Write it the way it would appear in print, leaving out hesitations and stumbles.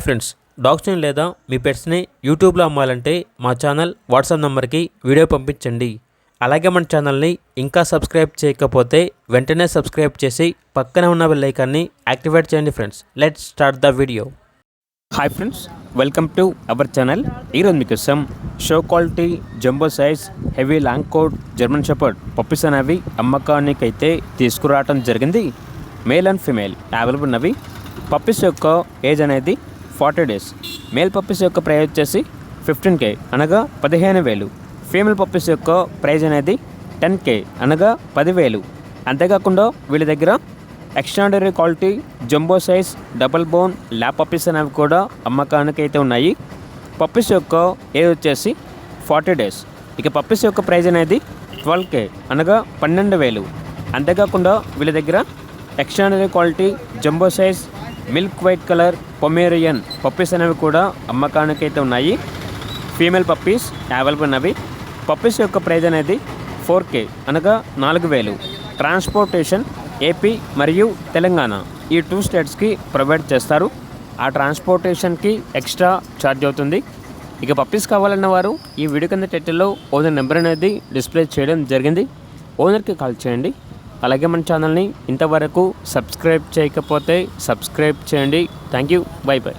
Friends, డాగ్స్ని లేదా మీ పెట్స్ని యూట్యూబ్లో అమ్మాలంటే మా ఛానల్ వాట్సాప్ నెంబర్కి వీడియో పంపించండి. అలాగే మన ఛానల్ని ఇంకా సబ్స్క్రైబ్ చేయకపోతే వెంటనే సబ్స్క్రైబ్ చేసి పక్కనే ఉన్న బెల్ ఐకాన్ని యాక్టివేట్ చేయండి. Friends, let's start the video. Hi friends, welcome to our channel. ఈరోజు మీకోసం show quality jumbo size heavy long coat German shepherd puppies అనేవి అమ్మకానికి అయితే తీసుకురావడం జరిగింది. మేల్ అండ్ ఫిమేల్ అవైలబుల్ ఉన్నవి. పప్పీస్ యొక్క ఏజ్ అనేది 40 days. మేల్ పప్పీస్ యొక్క ప్రైస్ వచ్చేసి 15K అనగా 15,000. ఫీమేల్ పప్పీస్ యొక్క ప్రైజ్ అనేది 10K అనగా 10,000. అంతేకాకుండా వీళ్ళ దగ్గర extraordinary quality jumbo size double bone lab puppies అనేవి కూడా అమ్మకానికి అయితే ఉన్నాయి. పప్పీస్ యొక్క ఏజ్ వచ్చేసి 40 days. ఇక పప్పీస్ యొక్క ప్రైజ్ అనేది 12K అనగా 12,000. అంతేకాకుండా వీళ్ళ దగ్గర extraordinary quality jumbo size milk white colour Pomeranian puppies అనేవి కూడా అమ్మకానికి అయితే ఉన్నాయి. ఫీమేల్ పప్పీస్ అవైలబుల్ ఉన్నవి. పప్పీస్ యొక్క ప్రైజ్ అనేది 4K అనగా 4,000. ట్రాన్స్పోర్టేషన్ ఏపీ మరియు తెలంగాణ ఈ 2 స్టేట్స్కి ప్రొవైడ్ చేస్తారు. ఆ ట్రాన్స్పోర్టేషన్కి ఎక్స్ట్రా ఛార్జ్ అవుతుంది. ఇక పప్పీస్ కావాలన్న వారు ఈ వీడియో కింద టైటిల్లో ఓనర్ నెంబర్ అనేది డిస్ప్లే చేయడం జరిగింది. ఓనర్కి కాల్ చేయండి. అలాగే మన ఛానల్ని ఇంతవరకు సబ్స్క్రైబ్ చేయకపోతే సబ్స్క్రైబ్ చేయండి. Thank you. By by.